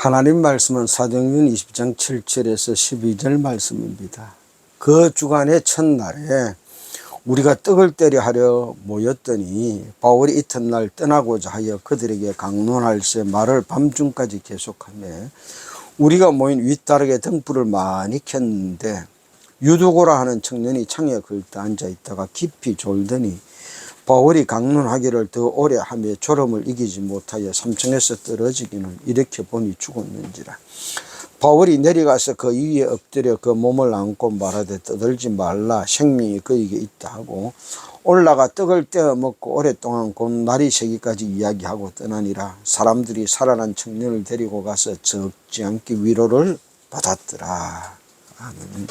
하나님 말씀은 사도행전 20장 7절에서 12절 말씀입니다. 그 주간의 첫날에 우리가 떡을 떼려 하려 모였더니 바울이 이튿날 떠나고자 하여 그들에게 강론할새 말을 밤중까지 계속하며 우리가 모인 윗다락에 등불을 많이 켰는데 유두고라 하는 청년이 창에 걸터 앉아있다가 깊이 졸더니 바울이 강론하기를 더 오래 하며 졸음을 이기지 못하여 3층에서 떨어지기는 이렇게 보니 죽었는지라. 바울이 내려가서 그 위에 엎드려 그 몸을 안고 말하되 떠들지 말라, 생명이 그에게 있다 하고 올라가 떡을 떼어 먹고 오랫동안 곧 날이 새기까지 이야기하고 떠나니라. 사람들이 살아난 청년을 데리고 가서 적지 않게 위로를 받았더라. 아멘.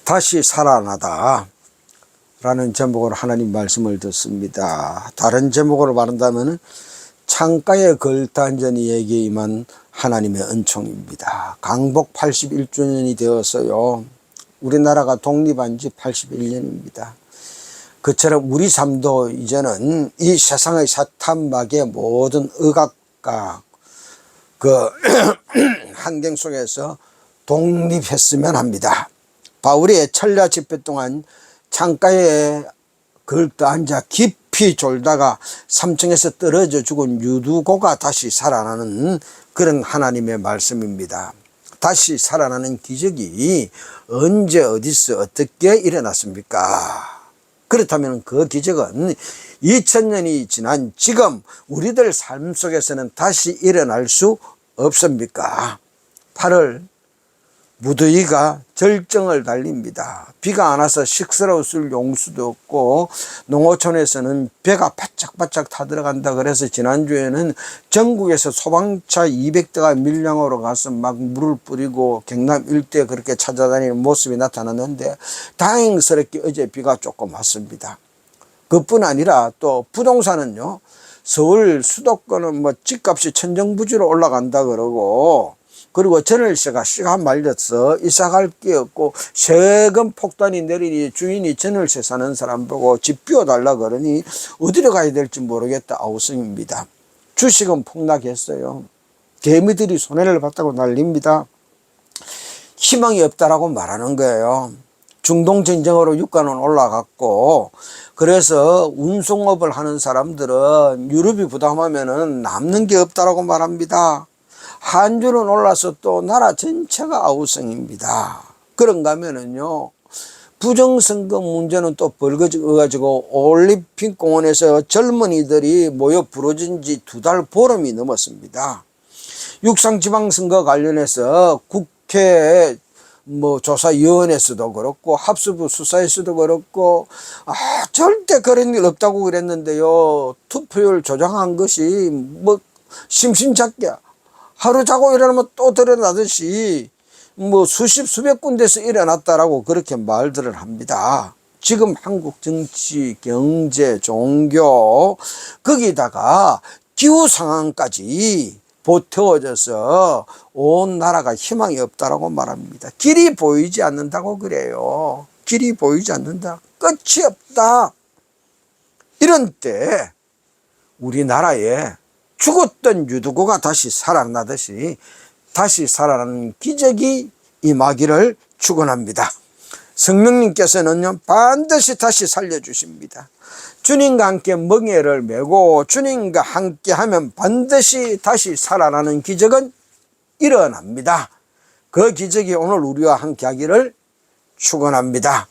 다시 살아나다 라는 제목으로 하나님 말씀을 듣습니다. 다른 제목으로 말한다면 창가에 걸터 앉은 이에게 임한 하나님의 은총입니다. 강복 81주년이 되어서요, 우리나라가 독립한 지 81년입니다. 그처럼 우리 삶도 이제는 이 세상의 사탄막의 모든 억압과 그 환경 속에서 독립했으면 합니다. 바울이 천야 집회 동안 창가에 걸터 앉아 깊이 졸다가 3층에서 떨어져 죽은 유두고가 다시 살아나는 그런 하나님의 말씀입니다. 다시 살아나는 기적이 언제 어디서 어떻게 일어났습니까? 그렇다면 그 기적은 2000년이 지난 지금 우리들 삶 속에서는 다시 일어날 수 없습니까? 8월 무더위가 절정을 달립니다. 비가 안 와서 식사로쓸 용수도 없고 농어촌에서는 배가 바짝바짝 타들어간다 그래서 지난주에는 전국에서 소방차 200대가 밀양으로 가서 막 물을 뿌리고 경남 일대에 그렇게 찾아다니는 모습이 나타났는데 다행스럽게 어제 비가 조금 왔습니다. 그뿐 아니라 또 부동산은요, 서울 수도권은 뭐 집값이 천정부지로 올라간다 그러고, 그리고 전월세가 씨가 말려서 이사갈 게 없고 세금 폭탄이 내리니 주인이 전월세 사는 사람 보고 집 비워달라 그러니 어디로 가야 될지 모르겠다 아우성입니다. 주식은 폭락했어요. 개미들이 손해를 봤다고 난립니다. 희망이 없다라고 말하는 거예요. 중동전쟁으로 유가는 올라갔고, 그래서 운송업을 하는 사람들은 유럽이 부담하면 남는 게 없다라고 말합니다. 한주는 올라서 또 나라 전체가 아우성입니다. 그런가 하면은요, 부정선거 문제는 또 벌어져가지고 올림픽 공원에서 젊은이들이 모여 부러진 지 2달 보름이 넘었습니다. 육상지방선거 관련해서 국회 조사위원회에서도 그렇고 합수부 수사에서도 그렇고 절대 그런 일 없다고 그랬는데요, 투표율 조작한 것이 심심찮게 하루 자고 일어나면 또 드러나듯이 수십 수백 군데서 일어났다라고 그렇게 말들을 합니다. 지금 한국 정치, 경제, 종교, 거기다가 기후 상황까지 보태워져서 온 나라가 희망이 없다라고 말합니다. 길이 보이지 않는다고 그래요. 길이 보이지 않는다. 끝이 없다. 이런 때 우리나라에 죽었던 유두고가 다시 살아나듯이 다시 살아나는 기적이 임하기를 축원합니다. 성령님께서는요, 반드시 다시 살려주십니다. 주님과 함께 멍에를 메고 주님과 함께 하면 반드시 다시 살아나는 기적은 일어납니다. 그 기적이 오늘 우리와 함께 하기를 축원합니다.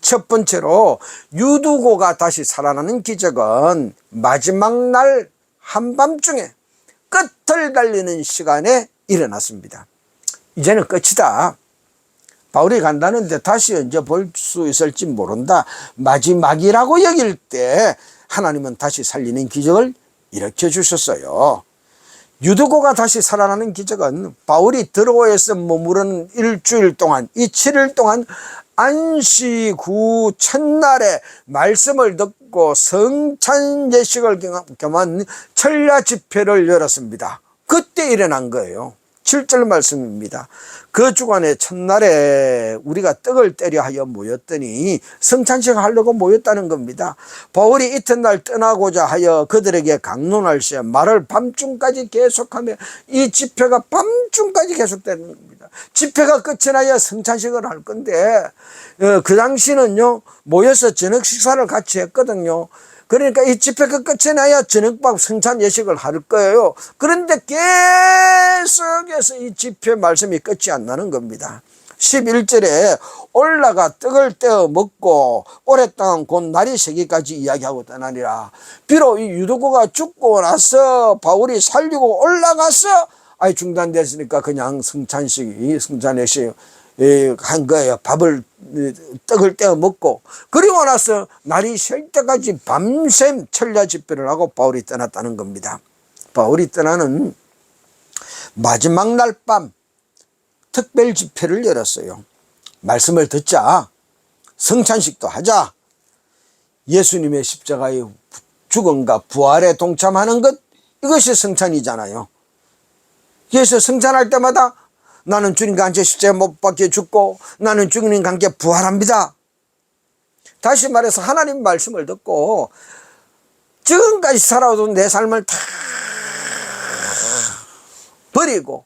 첫 번째로 유두고가 다시 살아나는 기적은 마지막 날 한밤중에 끝을 달리는 시간에 일어났습니다. 이제는 끝이다. 바울이 간다는데 다시 언제 볼 수 있을지 모른다. 마지막이라고 여길 때 하나님은 다시 살리는 기적을 일으켜 주셨어요. 유두고가 다시 살아나는 기적은 바울이 드로아에서 머무르는 일주일 동안, 이 7일 동안 안식 후 첫날에 말씀을 듣고 성찬 예식을 겸한 천야 집회를 열었습니다. 그때 일어난 거예요. 7절 말씀입니다. 그 주간의 첫날에 우리가 떡을 떼려 하여 모였더니 성찬식 하려고 모였다는 겁니다. 바울이 이튿날 떠나고자 하여 그들에게 강론할 시에 말을 밤중까지 계속하며 이 집회가 밤중까지 계속되는 겁니다. 집회가 끝이 나야 성찬식을 할 건데 그 당시는요 모여서 저녁 식사를 같이 했거든요. 그러니까 이 집회가 끝이 나야 저녁밥 성찬 예식을 할 거예요. 그런데 계속해서 이 집회 말씀이 끝이 안 나는 겁니다. 11절에 올라가 떡을 떼어 먹고 오랫동안 곧 날이 새기까지 이야기하고 떠나니라. 비록 이 유도구가 죽고 나서 바울이 살리고 올라가서 중단됐으니까 그냥 성찬식이 성찬예식 한 거예요. 떡을 떼어 먹고 그리고 나서 날이 셀 때까지 밤샘 철야 집회를 하고 바울이 떠났다는 겁니다. 바울이 떠나는 마지막 날 밤 특별 집회를 열었어요. 말씀을 듣자, 성찬식도 하자, 예수님의 십자가의 죽음과 부활에 동참하는 것, 이것이 성찬이잖아요. 그래서 성찬할 때마다 나는 주님과 함께 십자가에 못 박혀 죽고 나는 주님과 함께 부활합니다. 다시 말해서 하나님 말씀을 듣고 지금까지 살아오던 내 삶을 다 버리고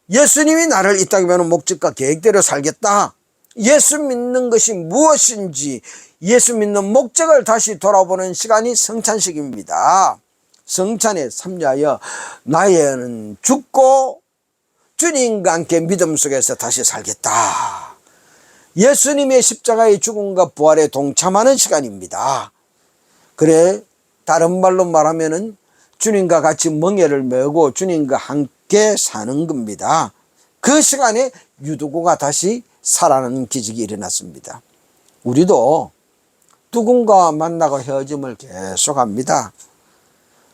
예수님이 나를 이 땅에 보내는 목적과 계획대로 살겠다. 예수 믿는 것이 무엇인지 예수 믿는 목적을 다시 돌아보는 시간이 성찬식입니다. 성찬에 참여하여 나는 죽고 주님과 함께 믿음 속에서 다시 살겠다. 예수님의 십자가의 죽음과 부활에 동참하는 시간입니다. 그래, 다른 말로 말하면은 주님과 같이 멍에를 메고 주님과 함께 사는 겁니다. 그 시간에 유도구가 다시 살아나는 기적이 일어났습니다. 우리도 누군가와 만나고 헤어짐을 계속합니다.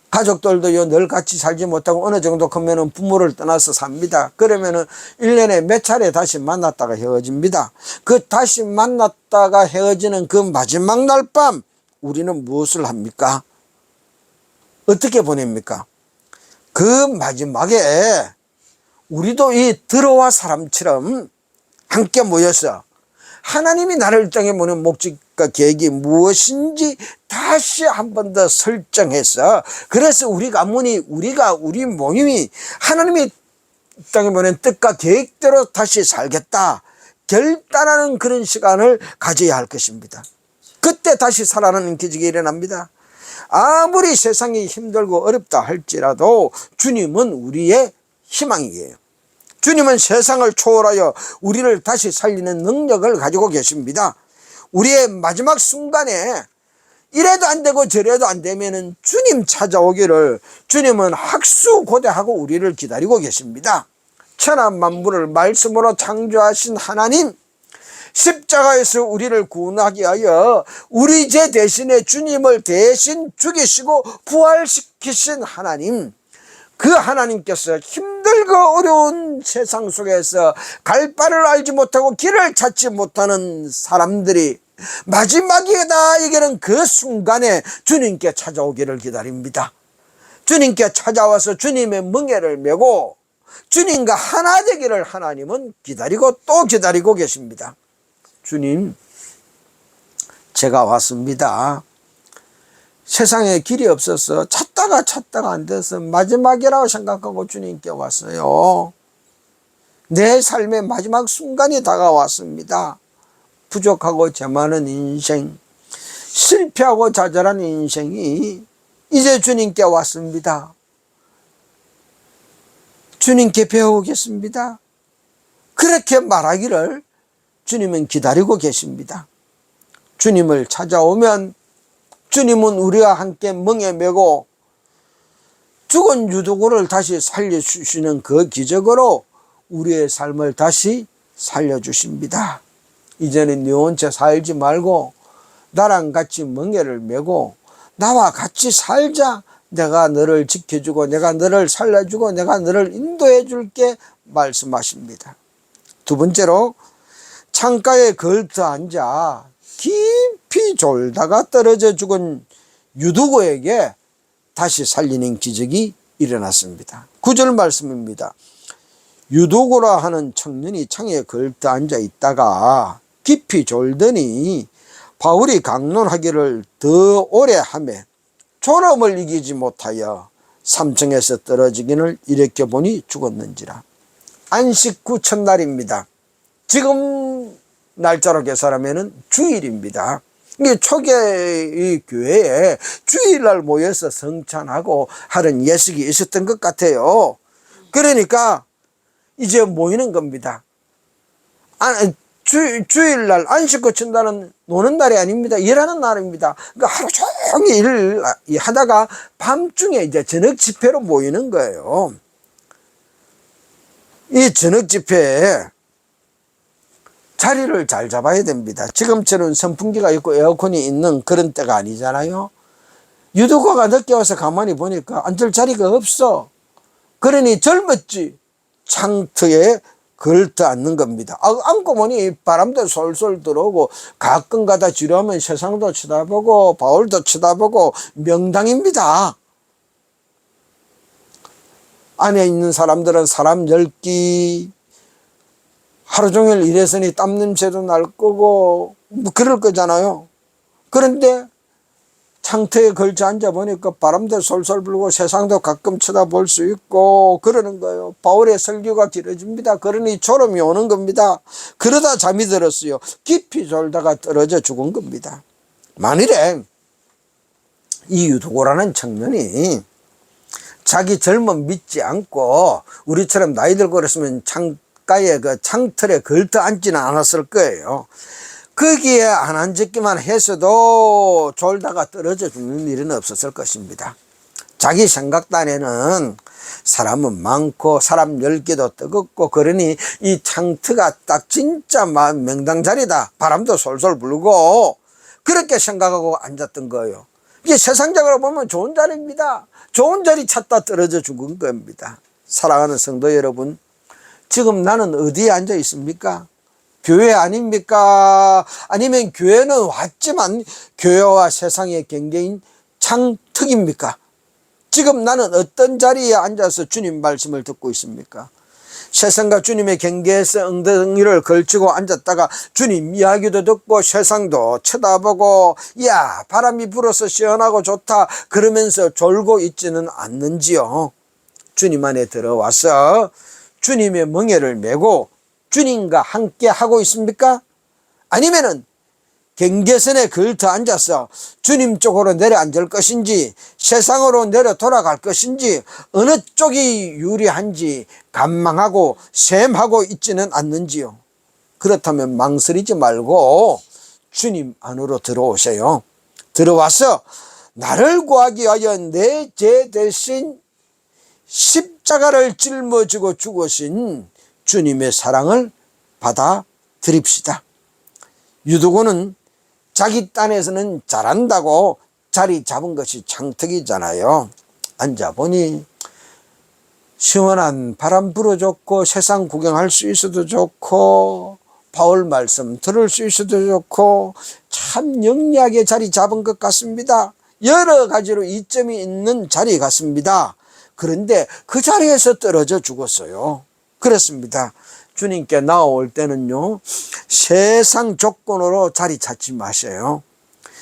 가족들도요, 늘 같이 살지 못하고 어느 정도 크면은 부모를 떠나서 삽니다. 그러면은 1년에 몇 차례 다시 만났다가 헤어집니다. 그 다시 만났다가 헤어지는 그 마지막 날 밤, 우리는 무엇을 합니까? 어떻게 보냅니까? 그 마지막에 우리도 이 들어와 사람처럼 함께 모여서 하나님이 나를 이 땅에 보낸 목적과 계획이 무엇인지 다시 한 번 더 설정해서, 그래서 우리 가문이, 우리 모임이 하나님이 이 땅에 보낸 뜻과 계획대로 다시 살겠다 결단하는 그런 시간을 가져야 할 것입니다. 그때 다시 살아나는 기적이 일어납니다. 아무리 세상이 힘들고 어렵다 할지라도 주님은 우리의 희망이에요. 주님은 세상을 초월하여 우리를 다시 살리는 능력을 가지고 계십니다. 우리의 마지막 순간에 이래도 안 되고 저래도 안 되면은 주님 찾아오기를 주님은 학수고대하고 우리를 기다리고 계십니다. 천하 만물을 말씀으로 창조하신 하나님, 십자가에서 우리를 구원하기 위하여 우리 죄 대신에 주님을 대신 죽이시고 부활시키신 하나님, 그 하나님께서 힘들고 어려운 세상 속에서 갈 바를 알지 못하고 길을 찾지 못하는 사람들이 마지막이다 이게는 그 순간에 주님께 찾아오기를 기다립니다. 주님께 찾아와서 주님의 멍에를 메고 주님과 하나 되기를 하나님은 기다리고 또 기다리고 계십니다. 주님, 제가 왔습니다. 세상에 길이 없어서 찾다가 안 돼서 마지막이라고 생각하고 주님께 왔어요. 내 삶의 마지막 순간이 다가왔습니다. 부족하고 죄많은 인생, 실패하고 좌절한 인생이 이제 주님께 왔습니다. 주님께 배우겠습니다. 그렇게 말하기를 주님은 기다리고 계십니다. 주님을 찾아오면 주님은 우리와 함께 멍에 메고 죽은 유도구를 다시 살려주시는 그 기적으로 우리의 삶을 다시 살려주십니다. 이제는 네 혼자 살지 말고 나랑 같이 멍에를 메고 나와 같이 살자. 내가 너를 지켜주고 내가 너를 살려주고 내가 너를 인도해 줄게 말씀하십니다. 두 번째로, 창가에 걸터 앉아 깊이 졸다가 떨어져 죽은 유두고에게 다시 살리는 기적이 일어났습니다. 9절 말씀입니다. 유두고라 하는 청년이 창에 걸터 앉아 있다가 깊이 졸더니 바울이 강론하기를 더 오래 하매 졸음을 이기지 못하여 3층에서 떨어지기를 일으켜보니 죽었는지라. 안식 후 첫날입니다. 지금 날짜로 계산하면 주일입니다. 이 초기의 이 교회에 주일날 모여서 성찬하고 하는 예식이 있었던 것 같아요. 그러니까 이제 모이는 겁니다. 주일날 안식 후 첫날은 노는 날이 아닙니다. 일하는 날입니다. 그러니까 하루 종일 일을 하다가 밤중에 이제 저녁 집회로 모이는 거예요. 이 저녁 집회에 자리를 잘 잡아야 됩니다. 지금처럼 선풍기가 있고 에어컨이 있는 그런 때가 아니잖아요. 유두고가 늦게 와서 가만히 보니까 앉을 자리가 없어. 그러니 젊었지. 창틀에 걸터 앉는 겁니다. 앉고 보니 바람도 솔솔 들어오고 가끔 가다 지루하면 세상도 쳐다보고 바울도 쳐다보고 명당입니다. 안에 있는 사람들은 사람 10기, 하루 종일 일했으니 땀 냄새도 날 거고 뭐 그럴 거잖아요. 그런데 창터에 걸쳐 앉아 보니까 바람도 솔솔 불고 세상도 가끔 쳐다볼 수 있고 그러는 거예요. 바울의 설교가 길어집니다. 그러니 졸음이 오는 겁니다. 그러다 잠이 들었어요. 깊이 졸다가 떨어져 죽은 겁니다. 만일에 이 유두고라는 청년이 자기 젊음 믿지 않고 우리처럼 나이 들고 그랬으면 창가에 그 창틀에 걸터 앉지는 않았을 거예요. 거기에 안 앉았기만 했어도 졸다가 떨어져 죽는 일은 없었을 것입니다. 자기 생각단에는 사람은 많고 사람 10개도 뜨겁고 그러니 이 창트가 딱 진짜 명당 자리다. 바람도 솔솔 불고 그렇게 생각하고 앉았던 거예요. 이게 세상적으로 보면 좋은 자리입니다. 좋은 자리 찾다 떨어져 죽은 겁니다. 사랑하는 성도 여러분, 지금 나는 어디에 앉아 있습니까? 교회 아닙니까? 아니면 교회는 왔지만 교회와 세상의 경계인 창턱입니까? 지금 나는 어떤 자리에 앉아서 주님 말씀을 듣고 있습니까? 세상과 주님의 경계에서 엉덩이를 걸치고 앉았다가 주님 이야기도 듣고 세상도 쳐다보고 야 바람이 불어서 시원하고 좋다 그러면서 졸고 있지는 않는지요. 주님 안에 들어와서 주님의 멍에를 메고 주님과 함께 하고 있습니까? 아니면은 경계선에 걸터 앉아서 주님 쪽으로 내려앉을 것인지 세상으로 내려 돌아갈 것인지 어느 쪽이 유리한지 간망하고 셈하고 있지는 않는지요. 그렇다면 망설이지 말고 주님 안으로 들어오세요. 들어와서 나를 구하기 위하여 내 죄 대신 십자가를 짊어지고 죽으신 주님의 사랑을 받아들입시다. 유두고는 자기 딴에서는 잘한다고 자리 잡은 것이 창턱이잖아요. 앉아보니 시원한 바람 불어줬고 세상 구경할 수 있어도 좋고 바울 말씀 들을 수 있어도 좋고 참 영리하게 자리 잡은 것 같습니다. 여러 가지로 이점이 있는 자리 같습니다. 그런데 그 자리에서 떨어져 죽었어요. 그렇습니다. 주님께 나올 때는요, 세상 조건으로 자리 찾지 마세요.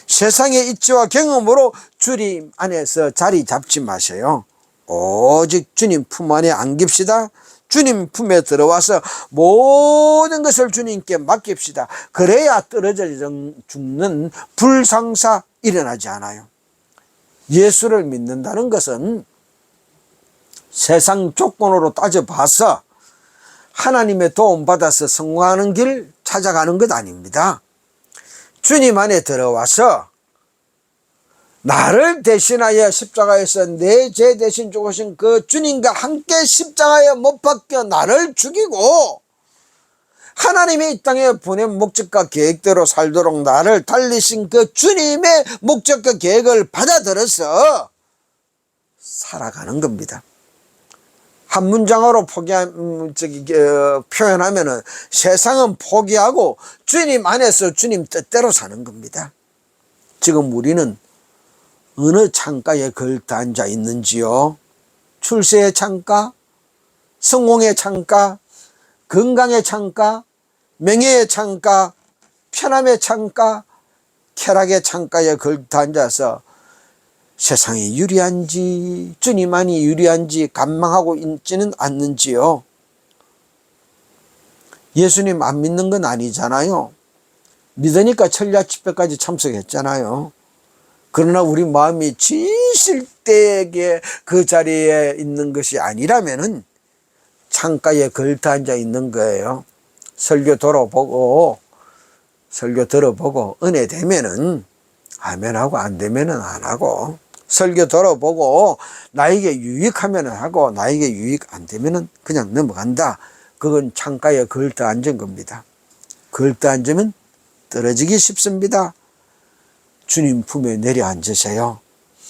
세상의 이치와 경험으로 주님 안에서 자리 잡지 마세요. 오직 주님 품 안에 안깁시다. 주님 품에 들어와서 모든 것을 주님께 맡깁시다. 그래야 떨어져 죽는 불상사 일어나지 않아요. 예수를 믿는다는 것은 세상 조건으로 따져봐서 하나님의 도움 받아서 성공하는 길 찾아가는 것 아닙니다. 주님 안에 들어와서 나를 대신하여 십자가에서 내 죄 대신 죽으신 그 주님과 함께 십자가에 못 박혀 나를 죽이고 하나님이 이 땅에 보낸 목적과 계획대로 살도록 나를 달리신 그 주님의 목적과 계획을 받아들여서 살아가는 겁니다. 한 문장으로 표현하면은 세상은 포기하고 주님 안에서 주님 뜻대로 사는 겁니다. 지금 우리는 어느 창가에 걸터 앉아 있는지요? 출세의 창가? 성공의 창가, 건강의 창가, 명예의 창가, 편함의 창가, 쾌락의 창가에 걸터 앉아서 세상이 유리한지 주님만이 유리한지 간망하고 있지는 않는지요. 예수님 안 믿는 건 아니잖아요. 믿으니까 천리아 집회까지 참석했잖아요. 그러나 우리 마음이 진실되게 그 자리에 있는 것이 아니라면은 창가에 걸터 앉아 있는 거예요. 설교 들어보고 은혜 되면은 아멘하고 안 되면은 안 하고, 설교 들어보고 나에게 유익하면은 하고 나에게 유익 안 되면은 그냥 넘어간다. 그건 창가에 걸터 앉은 겁니다. 걸터 앉으면 떨어지기 쉽습니다. 주님 품에 내려앉으세요.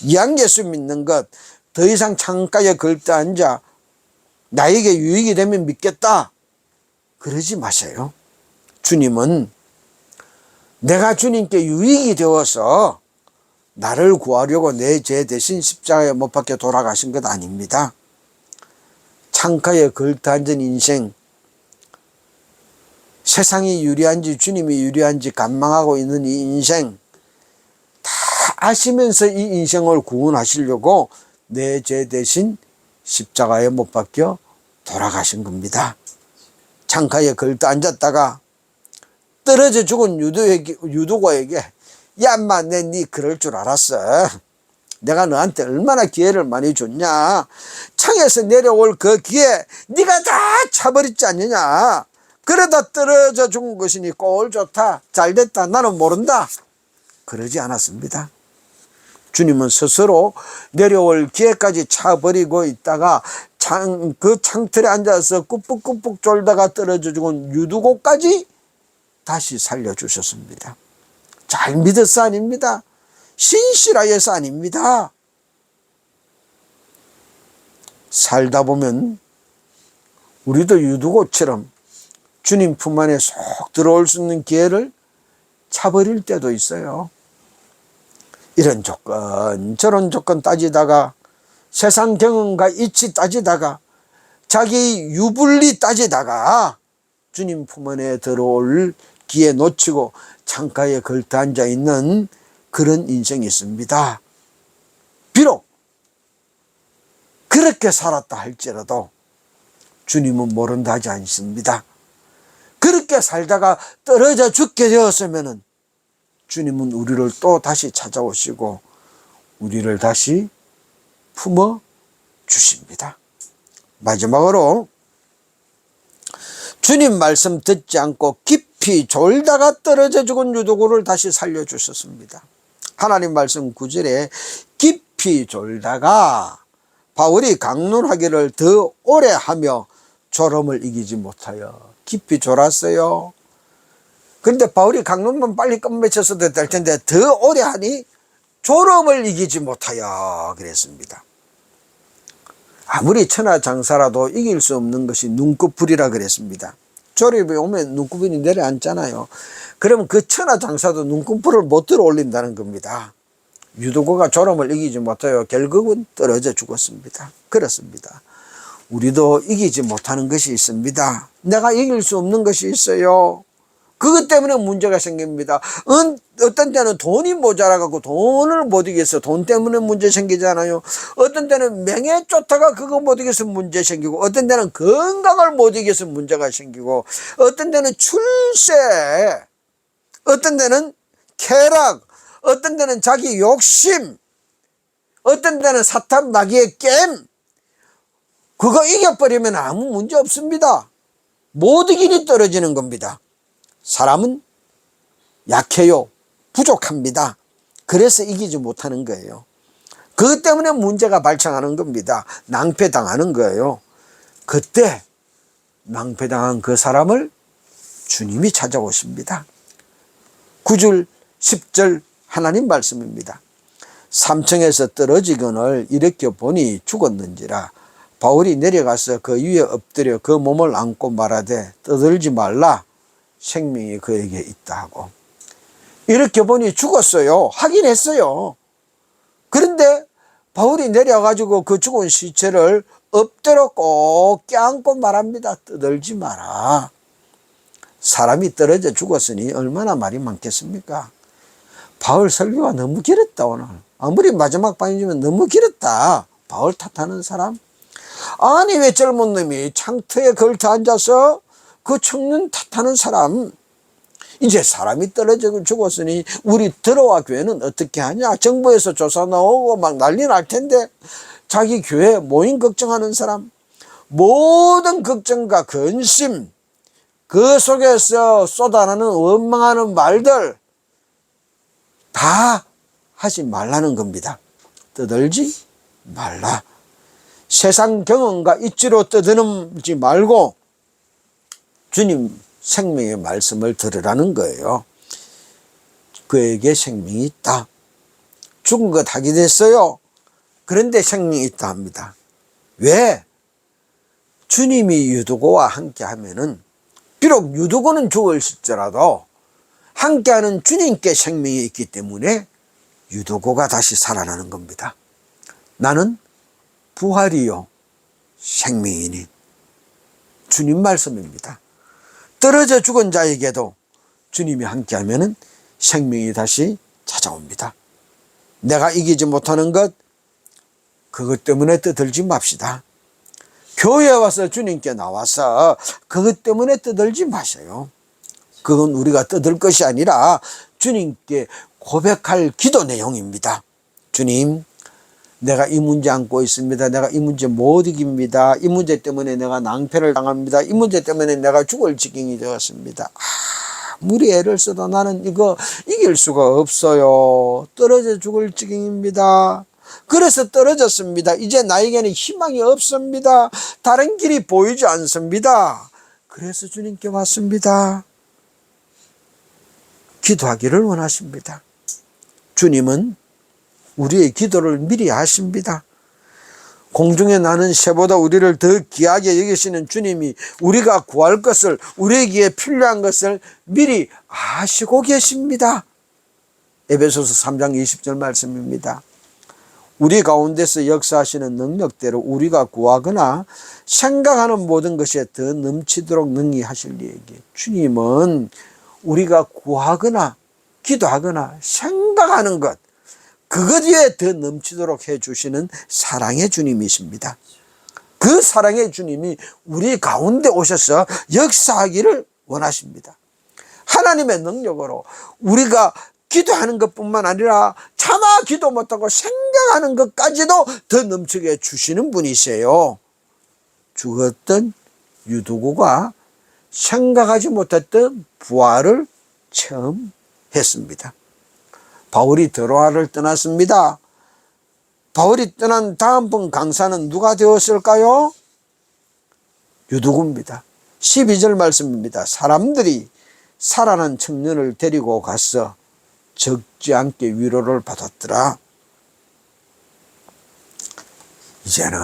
이왕 예수 믿는 것, 더 이상 창가에 걸터 앉아 나에게 유익이 되면 믿겠다, 그러지 마세요. 주님은 내가 주님께 유익이 되어서 나를 구하려고 내 죄 대신 십자가에 못 박혀 돌아가신 것 아닙니다. 창가에 걸터 앉은 인생, 세상이 유리한지 주님이 유리한지 간망하고 있는 이 인생 다 아시면서 이 인생을 구원하시려고 내 죄 대신 십자가에 못 박혀 돌아가신 겁니다. 창가에 걸터 앉았다가 떨어져 죽은 유도고에게 야 인마 내 니 그럴 줄 알았어. 내가 너한테 얼마나 기회를 많이 줬냐. 창에서 내려올 그 기회 네가 다 차버렸지 않느냐. 그러다 떨어져 죽은 것이니 꼴 좋다, 잘됐다, 나는 모른다, 그러지 않았습니다. 주님은 스스로 내려올 기회까지 차버리고 있다가 그 창틀에 앉아서 꾸북꾸북 졸다가 떨어져 죽은 유두고까지 다시 살려주셨습니다. 잘 믿어서 아닙니다. 신실하여서 아닙니다. 살다 보면 우리도 유두고처럼 주님 품 안에 쏙 들어올 수 있는 기회를 차버릴 때도 있어요. 이런 조건 저런 조건 따지다가, 세상 경험과 이치 따지다가, 자기 유불리 따지다가 주님 품 안에 들어올 기회 놓치고 창가에 걸터 앉아 있는 그런 인생이 있습니다. 비록 그렇게 살았다 할지라도 주님은 모른다 하지 않습니다. 그렇게 살다가 떨어져 죽게 되었으면 주님은 우리를 또 다시 찾아오시고 우리를 다시 품어 주십니다. 마지막으로 주님 말씀 듣지 않고 깊이 졸다가 떨어져 죽은 유도고를 다시 살려주셨습니다. 하나님 말씀 9절에 깊이 졸다가 바울이 강론하기를 더 오래 하며 졸음을 이기지 못하여. 깊이 졸았어요. 그런데 바울이 강론만 빨리 끝맺혔어도 될 텐데 더 오래 하니 졸음을 이기지 못하여 그랬습니다. 아무리 천하장사라도 이길 수 없는 것이 눈꺼풀이라 그랬습니다. 졸음이 오면 눈꺼풀이 내려앉잖아요. 그러면 그 천하장사도 눈꺼풀을 못 들어 올린다는 겁니다. 유도고가 졸음을 이기지 못하여 결국은 떨어져 죽었습니다. 그렇습니다. 우리도 이기지 못하는 것이 있습니다. 내가 이길 수 없는 것이 있어요. 그것 때문에 문제가 생깁니다. 어떤 때는 돈이 모자라갖고 돈을 못 이겨서 돈 때문에 문제 생기잖아요. 어떤 때는 명예 쫓다가 그거 못 이겨서 문제 생기고, 어떤 때는 건강을 못 이겨서 문제가 생기고, 어떤 때는 출세, 어떤 때는 쾌락, 어떤 때는 자기 욕심, 어떤 때는 사탄 마귀의 게임. 그거 이겨버리면 아무 문제 없습니다. 못 이기니 떨어지는 겁니다. 사람은 약해요. 부족합니다. 그래서 이기지 못하는 거예요. 그것 때문에 문제가 발생하는 겁니다. 낭패당하는 거예요. 그때 낭패당한 그 사람을 주님이 찾아오십니다. 9절 10절 하나님 말씀입니다. 3층에서 떨어지거늘 일으켜 보니 죽었는지라. 바울이 내려가서 그 위에 엎드려 그 몸을 안고 말하되 떠들지 말라, 생명이 그에게 있다 하고. 이렇게 보니 죽었어요. 하긴 했어요. 그런데 바울이 내려가지고 그 죽은 시체를 엎드려 꼭 껴안고 말합니다. 떠들지 마라. 사람이 떨어져 죽었으니 얼마나 말이 많겠습니까? 바울 설교가 너무 길었다 오늘. 아무리 마지막 방이지만 너무 길었다. 바울 탓하는 사람? 아니 왜 젊은 놈이 창터에 걸터 앉아서 그 청년 탓하는 사람? 이제 사람이 떨어져 죽었으니 우리 들어와 교회는 어떻게 하냐? 정부에서 조사 나오고 막 난리 날 텐데 자기 교회 모임 걱정하는 사람, 모든 걱정과 근심, 그 속에서 쏟아나는 원망하는 말들 다 하지 말라는 겁니다. 떠들지 말라. 세상 경험과 이치로 떠드는지 말고 주님 생명의 말씀을 들으라는 거예요. 그에게 생명이 있다. 죽은 것 하게 됐어요. 그런데 생명이 있다 합니다. 왜? 주님이 유두고와 함께 하면은 비록 유두고는 죽을지라도 함께하는 주님께 생명이 있기 때문에 유두고가 다시 살아나는 겁니다. 나는 부활이요 생명이니 주님 말씀입니다. 떨어져 죽은 자에게도 주님이 함께하면 생명이 다시 찾아옵니다. 내가 이기지 못하는 것, 그것 때문에 떠들지 맙시다. 교회에 와서 주님께 나와서 그것 때문에 떠들지 마세요. 그건 우리가 떠들 것이 아니라 주님께 고백할 기도 내용입니다. 주님, 내가 이 문제 안고 있습니다. 내가 이 문제 못 이깁니다. 이 문제 때문에 내가 낭패를 당합니다. 이 문제 때문에 내가 죽을 지경이 되었습니다. 아무리 애를 써도 나는 이거 이길 수가 없어요. 떨어져 죽을 지경입니다. 그래서 떨어졌습니다. 이제 나에게는 희망이 없습니다. 다른 길이 보이지 않습니다. 그래서 주님께 왔습니다. 기도하기를 원하십니다. 주님은 우리의 기도를 미리 하십니다. 공중에 나는 새보다 우리를 더 귀하게 여기시는 주님이 우리가 구할 것을, 우리에게 필요한 것을 미리 아시고 계십니다. 에베소서 3장 20절 말씀입니다. 우리 가운데서 역사하시는 능력대로 우리가 구하거나 생각하는 모든 것에 더 넘치도록 능히 하실 이에게, 주님은 우리가 구하거나 기도하거나 생각하는 것, 그것에 더 넘치도록 해주시는 사랑의 주님이십니다. 그 사랑의 주님이 우리 가운데 오셔서 역사하기를 원하십니다. 하나님의 능력으로 우리가 기도하는 것뿐만 아니라 차마 기도 못하고 생각하는 것까지도 더 넘치게 주시는 분이세요. 죽었던 유두고가 생각하지 못했던 부활을 체험했습니다. 바울이 드로아를 떠났습니다. 바울이 떠난 다음번 강사는 누가 되었을까요? 유두고입니다. 12절 말씀입니다. 사람들이 살아난 청년을 데리고 가서 적지 않게 위로를 받았더라. 이제는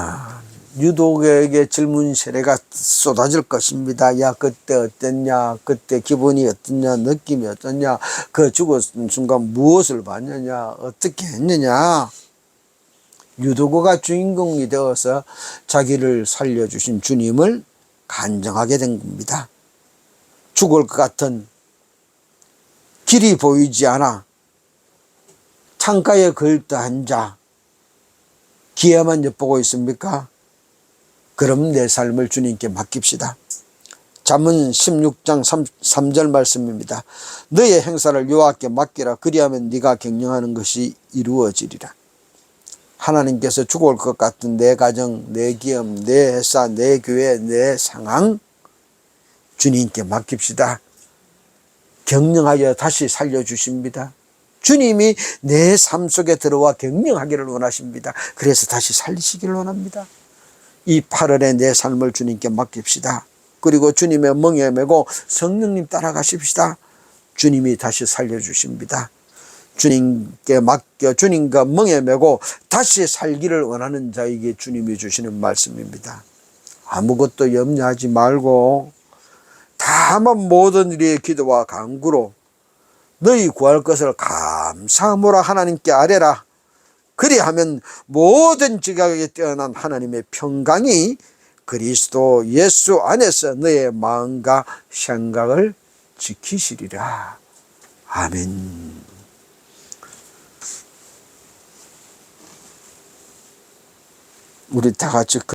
유두고에게 젊은 세례가 쏟아질 것입니다. 야, 그때 어땠냐? 그때 기분이 어떻냐? 느낌이 어떻냐? 그 죽었던 순간 무엇을 봤느냐? 어떻게 했느냐? 유두고가 주인공이 되어서 자기를 살려주신 주님을 간증하게 된 겁니다. 죽을 것 같은 길이 보이지 않아 창가에 걸터 앉아 기회만 엿보고 있습니까? 그럼 내 삶을 주님께 맡깁시다. 잠언 16장 3절 말씀입니다. 너의 행사를 여호와께 맡기라. 그리하면 네가 경영하는 것이 이루어지리라. 하나님께서 죽을 것 같은 내 가정, 내 기업, 내 회사, 내 교회, 내 상황 주님께 맡깁시다. 경영하여 다시 살려주십니다. 주님이 내 삶 속에 들어와 경영하기를 원하십니다. 그래서 다시 살리시기를 원합니다. 이 8월에 내 삶을 주님께 맡깁시다. 그리고 주님의 멍에 메고 성령님 따라가십시다. 주님이 다시 살려주십니다. 주님께 맡겨 주님과 멍에 메고 다시 살기를 원하는 자에게 주님이 주시는 말씀입니다. 아무것도 염려하지 말고 다만 모든 일의 기도와 간구로 너희 구할 것을 감사함으로 하나님께 아뢰라. 그리하면 모든 지각에 뛰어난 하나님의 평강이 그리스도 예수 안에서 너의 마음과 생각을 지키시리라. 아멘. 우리 다 같이